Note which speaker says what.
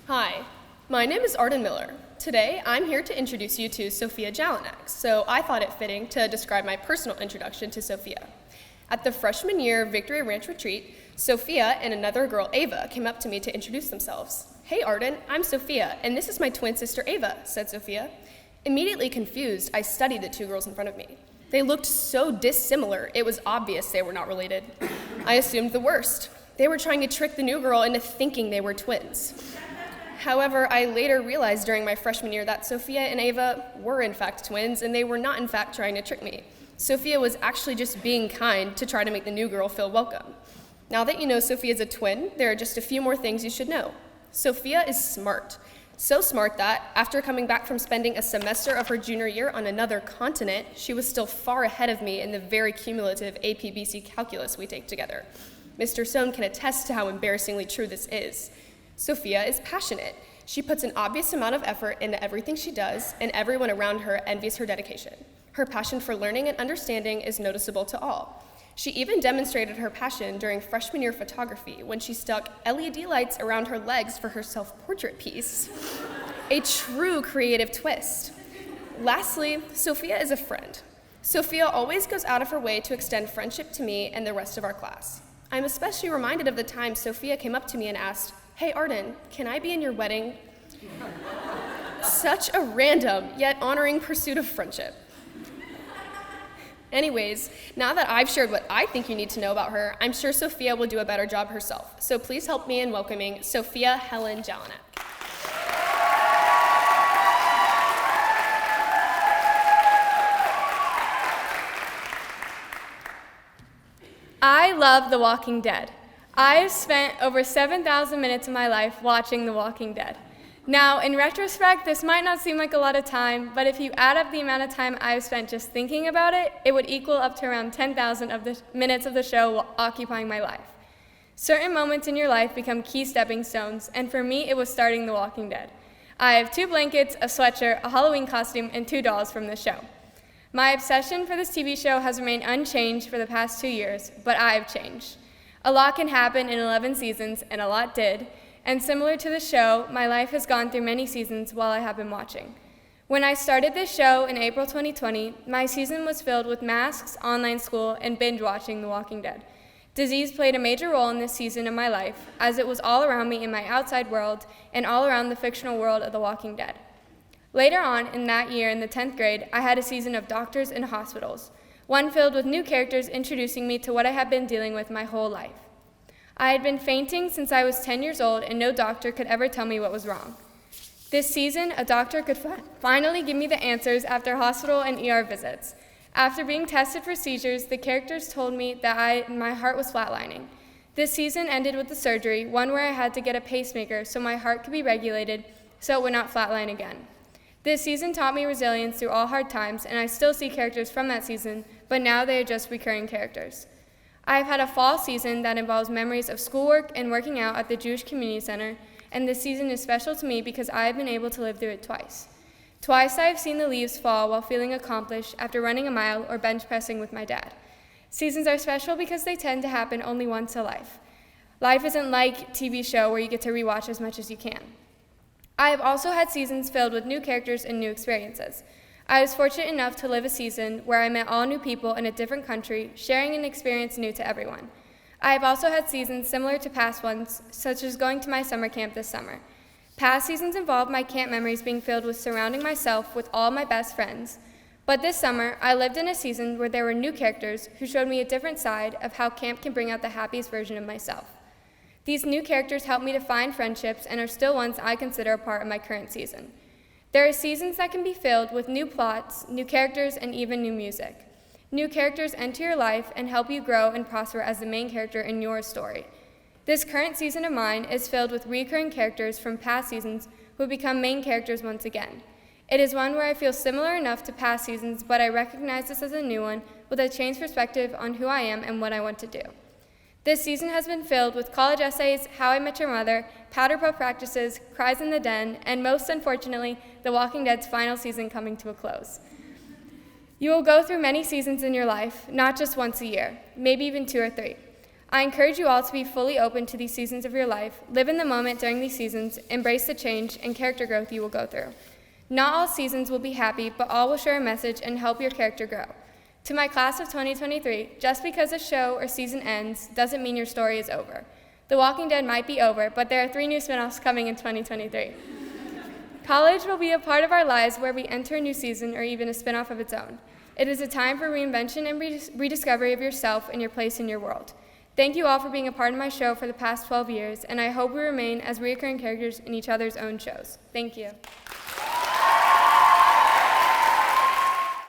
Speaker 1: Hi, my name is Arden Miller. Today, I'm here to introduce you to Sofia Jalenak, so I thought it fitting to describe my personal introduction to Sofia. At the freshman year Victory Ranch retreat, Sofia and another girl, Ava, came up to me to introduce themselves. "Hey Arden, I'm Sofia, and this is my twin sister Ava," said Sofia. Immediately confused, I studied the two girls in front of me. They looked so dissimilar, it was obvious they were not related. I assumed the worst. They were trying to trick the new girl into thinking they were twins. However, I later realized during my freshman year that Sofia and Ava were in fact twins, and they were not in fact trying to trick me. Sofia was actually just being kind to try to make the new girl feel welcome. Now that you know Sofia is a twin, there are just a few more things you should know. Sofia is smart. So smart that, after coming back from spending a semester of her junior year on another continent, she was still far ahead of me in the very cumulative AP/BC calculus we take together. Mr. Sohn can attest to how embarrassingly true this is. Sofia is passionate. She puts an obvious amount of effort into everything she does, and everyone around her envies her dedication. Her passion for learning and understanding is noticeable to all. She even demonstrated her passion during freshman year photography when she stuck LED lights around her legs for her self-portrait piece. A true creative twist. Lastly, Sofia is a friend. Sofia always goes out of her way to extend friendship to me and the rest of our class. I'm especially reminded of the time Sofia came up to me and asked, "Hey Arden, can I be in your wedding?" Such a random, yet honoring pursuit of friendship. Anyways, now that I've shared what I think you need to know about her, I'm sure Sofia will do a better job herself. So please help me in welcoming Sofia Helen Jalenak.
Speaker 2: I love The Walking Dead. I've spent over 7,000 minutes of my life watching The Walking Dead. Now, in retrospect, this might not seem like a lot of time, but if you add up the amount of time I've spent just thinking about it, it would equal up to around 10,000 of the minutes of the show occupying my life. Certain moments in your life become key stepping stones, and for me, it was starting The Walking Dead. I have 2 blankets, a sweatshirt, a Halloween costume, and 2 dolls from the show. My obsession for this TV show has remained unchanged for the past 2 years, but I've changed. A lot can happen in 11 seasons, and a lot did, and similar to the show, my life has gone through many seasons while I have been watching. When I started this show in April 2020, my season was filled with masks, online school, and binge watching The Walking Dead. Disease played a major role in this season of my life, as it was all around me in my outside world and all around the fictional world of The Walking Dead. Later on in that year, in the 10th grade, I had a season of doctors and hospitals, one filled with new characters introducing me to what I had been dealing with my whole life. I had been fainting since I was 10 years old, and no doctor could ever tell me what was wrong. This season, a doctor could finally give me the answers after hospital and ER visits. After being tested for seizures, the characters told me that my heart was flatlining. This season ended with the surgery, one where I had to get a pacemaker so my heart could be regulated so it would not flatline again. This season taught me resilience through all hard times, and I still see characters from that season, but now they are just recurring characters. I have had a fall season that involves memories of schoolwork and working out at the Jewish Community Center, and this season is special to me because I have been able to live through it twice. Twice I have seen the leaves fall while feeling accomplished after running a mile or bench pressing with my dad. Seasons are special because they tend to happen only once a life. Life isn't like TV show where you get to rewatch as much as you can. I have also had seasons filled with new characters and new experiences. I was fortunate enough to live a season where I met all new people in a different country, sharing an experience new to everyone. I have also had seasons similar to past ones, such as going to my summer camp this summer. Past seasons involved my camp memories being filled with surrounding myself with all my best friends. But this summer, I lived in a season where there were new characters who showed me a different side of how camp can bring out the happiest version of myself. These new characters helped me to find friendships and are still ones I consider a part of my current season. There are seasons that can be filled with new plots, new characters, and even new music. New characters enter your life and help you grow and prosper as the main character in your story. This current season of mine is filled with recurring characters from past seasons who become main characters once again. It is one where I feel similar enough to past seasons, but I recognize this as a new one with a changed perspective on who I am and what I want to do. This season has been filled with college essays, How I Met Your Mother, Powder Puff practices, Cries in the Den, and most unfortunately, The Walking Dead's final season coming to a close. You will go through many seasons in your life, not just once a year, maybe even 2 or 3. I encourage you all to be fully open to these seasons of your life, live in the moment during these seasons, embrace the change and character growth you will go through. Not all seasons will be happy, but all will share a message and help your character grow. To my class of 2023, just because a show or season ends doesn't mean your story is over. The Walking Dead might be over, but there are 3 new spinoffs coming in 2023. College will be a part of our lives where we enter a new season or even a spinoff of its own. It is a time for reinvention and rediscovery of yourself and your place in your world. Thank you all for being a part of my show for the past 12 years, and I hope we remain as recurring characters in each other's own shows. Thank you.